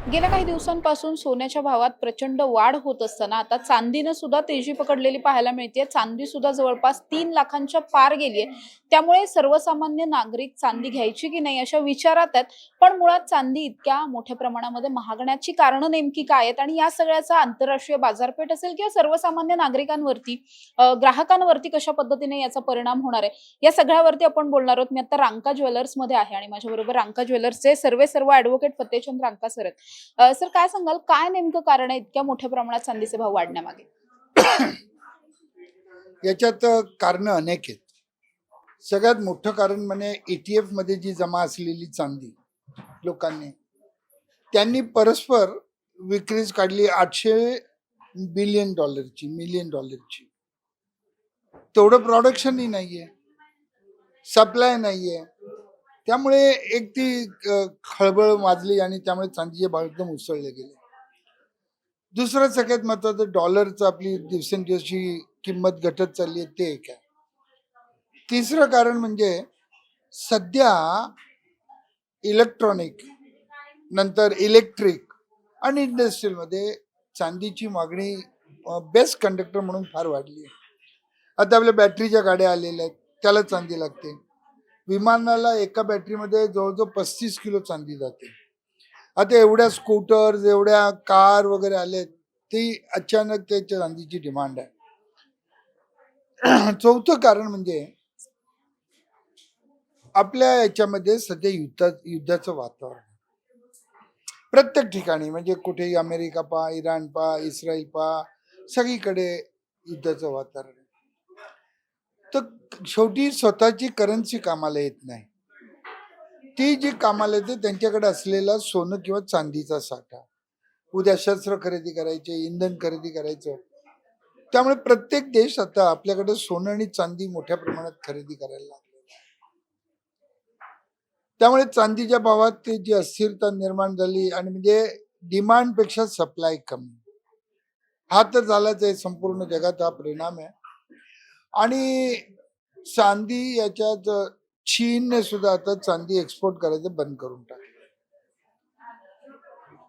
गेल्या काही दिवसांपासून सोन्याच्या भावात प्रचंड वाढ होत असताना आता चांदीनं सुद्धा तेजी पकडलेली पाहायला मिळते. चांदी सुद्धा जवळपास 3 लाखांच्या पार गेलीये. त्यामुळे सर्वसामान्य नागरिक चांदी घ्यायची की नाही अशा विचारात आहेत. पण मुळात चांदी इतक्या मोठ्या प्रमाणामध्ये महागण्याची कारणं नेमकी काय आहेत आणि या सगळ्याचा आंतरराष्ट्रीय बाजारपेठ असेल किंवा सर्वसामान्य नागरिकांवरती ग्राहकांवरती कशा पद्धतीने याचा परिणाम होणार आहे, या सगळ्यावरती आपण बोलणार आहोत. मी आता रांका ज्वेलर्समध्ये आहे आणि माझ्याबरोबर रांका ज्वेलर्सचे सर्व ॲडव्होकेट फतेहचंद रांका सर आहेत. सर काय सांगाल, काय नेमकं कारण आहे इतक्या मोठ्या प्रमाणात चांदीचे भाव वाढण्यामागे? याच्यात कारण अनेक आहेत. सगळ्यात मोठं कारण म्हणजे ETF मध्ये जी जमा असलेली चांदी लोकांनी त्यांनी परस्पर विक्रीच काढली 800 बिलियन डॉलरची, मिलियन डॉलरची. तेवढं प्रोडक्शनही नाहीये, सप्लाय नाहीये. त्यामुळे एक ती खळबळ वाजली आणि त्यामुळे चांदीचे भाव एकदम उसळले गेले. दुसरं सगळ्यात महत्वाचं डॉलरचं आपली दिवसेंदिवशी किंमत घटत चालली आहे, ते एक आहे. तिसरं कारण म्हणजे सध्या इलेक्ट्रॉनिक नंतर इलेक्ट्रिक आणि इंडस्ट्रीयल मध्ये चांदीची मागणी बेस्ट कंडक्टर म्हणून फार वाढली आहे. आता आपल्या बॅटरीच्या गाड्या आलेल्या आहेत, त्याला चांदी लागते. विमानाला एका बॅटरीमध्ये जवळजवळ 35 किलो चांदी जाते. आता एवढ्या स्कूटर्स, एवढ्या कार वगैरे आलेत, ती अचानक त्याच्या चांदीची डिमांड आहे. चौथं कारण म्हणजे आपल्या याच्यामध्ये सध्या युद्धाचं वातावरण प्रत्येक ठिकाणी, म्हणजे कुठेही अमेरिका पहा, इराण पहा, इस्रायल पहा, सगळीकडे युद्धाचं वातावरण आहे. तर शेवटी स्वतःची करन्सी कामाला येत नाही. ती जी कामाला येते त्यांच्याकडे असलेला सोनं किंवा चांदीचा साठा. उद्या शस्त्र खरेदी करायचे, इंधन खरेदी करायचं. त्यामुळे प्रत्येक देश आता आपल्याकडे सोनं आणि चांदी मोठ्या प्रमाणात खरेदी करायला लागले. त्यामुळे चांदीच्या भावात ते जी अस्थिरता निर्माण झाली आणि म्हणजे डिमांड पेक्षा सप्लाय कमी, हा तर झालाच आहे. संपूर्ण जगात हा परिणाम आहे. आणि चांदी याच्यात चीनने सुद्धा आता चांदी एक्सपोर्ट करायचं बंद करून टाकलं.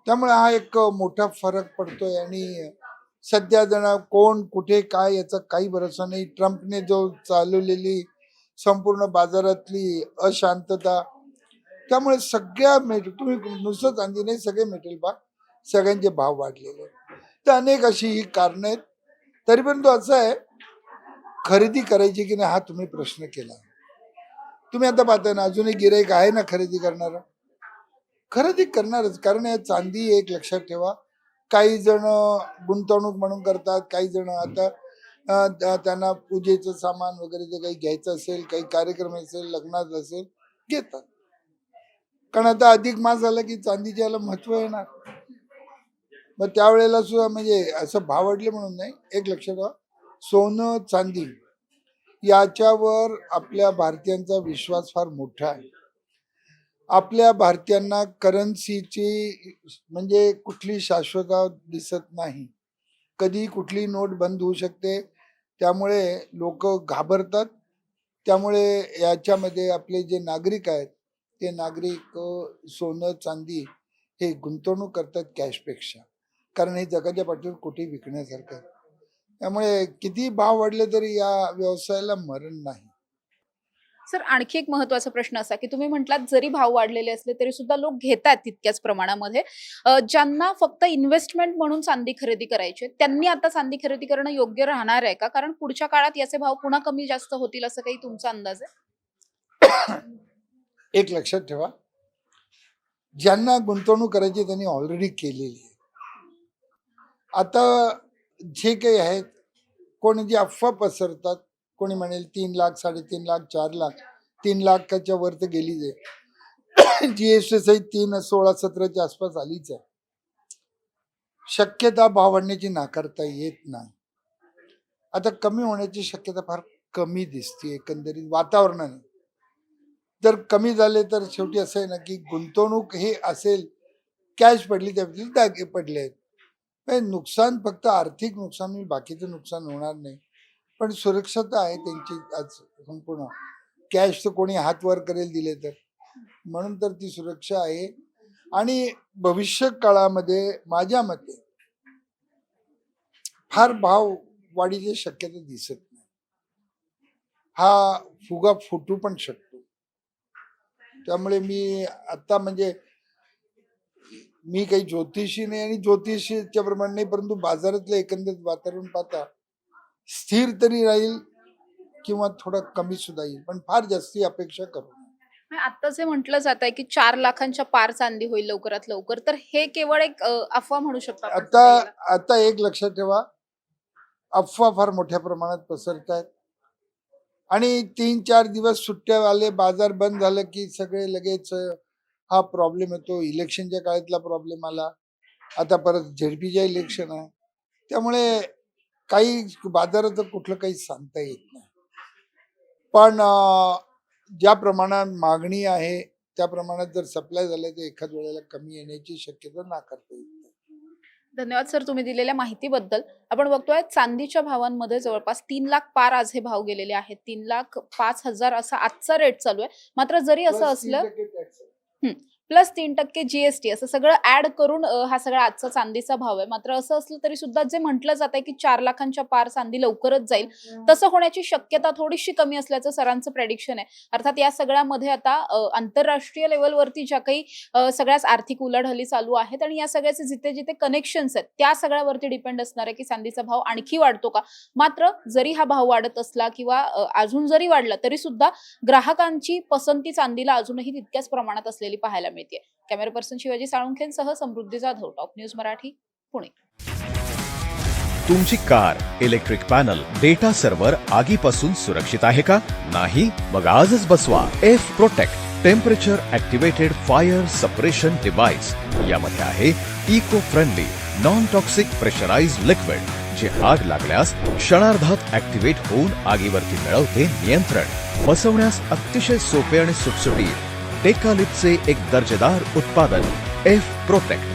त्यामुळे हा एक मोठा फरक पडतोय. आणि सध्या जण कोण कुठे काय याचा काही भरोसा नाही. ट्रम्पने जो चालवलेली संपूर्ण बाजारातली अशांतता, त्यामुळे सगळ्या मेटल, तुम्ही नुसतं चांदी नाही, सगळे मेटल पहा, सगळ्यांचे भाव वाढलेले आहेत. तर अनेक अशी ही कारणं आहेत. तरी पण तो असं आहे, खरेदी करायची की नाही हा तुम्ही प्रश्न केला. तुम्ही आता पाहताय ना, अजूनही गिराईक आहे ना खरेदी करणारा, खरेदी करणारच. कारण या चांदी एक लक्षात ठेवा, काही जण गुंतवणूक म्हणून करतात, काही जण आता त्यांना पूजेचं सामान वगैरे जे काही घ्यायचं असेल, काही कार्यक्रम असेल, लग्नात असेल, घेतात. कारण आता अधिक मास झाला की चांदीच्या याला महत्व येणार. मग त्यावेळेला सुद्धा म्हणजे असं भाव वाढले म्हणून नाही, एक लक्षात ठेवा, सोनं चांदी याच्यावर आपल्या भारतीयांचा विश्वास फार मोठा आहे. आपल्या भारतीयांना करन्सीची म्हणजे कुठली शाश्वता दिसत नाही. कधी कुठली नोट बंद होऊ शकते, त्यामुळे लोक घाबरतात. त्यामुळे याच्यामध्ये आपले जे नागरिक आहेत, ते नागरिक सोनं चांदी हे गुंतवणूक करतात कॅशपेक्षा. कारण हे जगाच्या पाठीवर कुठेही विकण्यासारखं आहे. त्यामुळे किती भाव वाढले तरी या व्यवसायाला मरण नाही. सर, आणखी एक महत्त्वाचा प्रश्न असा, की तुम्ही म्हटलात जरी भाव वाढलेले असले तरी सुद्धा लोक घेतात तितक्याच प्रमाणामध्ये. ज्यांना फक्त इन्व्हेस्टमेंट म्हणून चांदी खरेदी करायची आहे, त्यांनी आता चांदी खरेदी करणं योग्य राहणार आहे का? कारण पुढच्या काळात याचे भाव पुन्हा कमी जास्त होतील असं काही तुमचा अंदाज आहे? एक लक्षात ठेवा, ज्यांना गुंतवणूक करायची त्यांनी ऑलरेडी केलेली आहे. आता जे काही आहेत, कोणी जी अफवा पसरतात, कोणी म्हणेल 3 लाख, 3.5 लाख, 4 लाख, 3 लाखाच्या वर तर गेलीच आहे. GST सहित 3, 16, 17च्या आसपास आलीच आहे. शक्यता भाव वाढण्याची नाकारता येत नाही. आता कमी होण्याची शक्यता फार कमी दिसते एकंदरीत वातावरणाने. जर कमी झाले तर शेवटी असं आहे ना, की गुंतवणूक हे असेल, कॅश पडली त्याबद्दल दागे पडले आहेत. नुकसान फक्त आर्थिक नुकसान होईल, बाकीचं नुकसान होणार नाही. पण सुरक्षता आहे त्यांची आज संपूर्ण. कॅश तर कोणी हात वर करेल दिले तर, म्हणून तर ती सुरक्षा आहे. आणि भविष्य काळामध्ये माझ्या मते फार भाव वाढीची शक्यता दिसत नाही. हा फुगा फुटू पण शकतो. त्यामुळे मी आता म्हणजे मी काही ज्योतिषी नाही आणि ज्योतिषीच्या प्रमाणे नाही, परंतु बाजारातलं एकंदरीत वातावरण पाहता स्थिर तरी राहील किंवा थोडा कमी सुद्धा येईल, पण फार जास्ती अपेक्षा करू नये. आता जे म्हटलं जात आहे की 4 लाखांच्या पार चांदी होईल लवकरात लवकर, तर हे केवळ एक अफवा म्हणू शकतो आपण आता याला? आता एक लक्षात ठेवा, अफवा फार मोठ्या प्रमाणात पसरत आहेत आणि 3-4 दिवस सुट्ट्या आले, बाजार बंद झालं की सगळे लगेच हा प्रॉब्लेम येतो. इलेक्शनच्या काळातला प्रॉब्लेम आला, आता परत झेडपीच्या इलेक्शन आहे. त्यामुळे काही बाजाराचं कुठलं काही सांगता येत नाही. पण ज्या प्रमाणात मागणी आहे त्या प्रमाणात जर सप्लाय झालं तर एखाद वेळेला कमी येण्याची शक्यता नाकारता येत नाही. धन्यवाद सर तुम्ही दिलेल्या माहितीबद्दल. आपण बघतोय चांदीच्या भावांमध्ये जवळपास 3 लाख पार आज हे भाव गेलेले आहेत. 3,05,000 असा आजचा रेट चालू आहे. मात्र जरी असं Plus असलं 3% tax आहे. प्लस 3% जीएसटी असं सगळं ऍड करून हा सगळा आजचा चांदीचा भाव आहे. मात्र असं असलं तरी सुद्धा जे म्हटलं जात आहे की 4 लाखांच्या पार चांदी लवकरच जाईल, तसं होण्याची शक्यता थोडीशी कमी असल्याचं सरांचं प्रेडिक्शन आहे. अर्थात या सगळ्यामध्ये आता आंतरराष्ट्रीय लेवलवरती ज्या काही सगळ्याच आर्थिक उलाढाली चालू आहेत आणि या सगळ्याचे जिथे जिथे कनेक्शन्स आहेत त्या सगळ्यावरती डिपेंड असणार आहे की चांदीचा भाव आणखी वाढतो का. मात्र जरी हा भाव वाढत असला किंवा अजून जरी वाढला तरी सुद्धा ग्राहकांची पसंती चांदीला अजूनही तितक्याच प्रमाणात असलेली पाहायला मिळते. कॅमेरा पर्सन शिवाजी साळुंखेंसह समृद्धी जाधव, टॉप न्यूज मराठी, पुणे. तुमची car, electric panel, data server आगीपासून सुरक्षित आहे का? नाही? मग आजच बसवा F protect temperature activated fire suppression device. यामध्ये आहे eco friendly non toxic pressurised liquid, जे आग लागल्यास क्षणार्धात ऍक्टिव्हेट होऊन आगीवरती मिळवते नियंत्रण. बसवण्यास अतिशय सोपे आणि सुटसुटीत टेकालिपचे एक दर्जेदार उत्पादन एफ प्रोटेक्ट.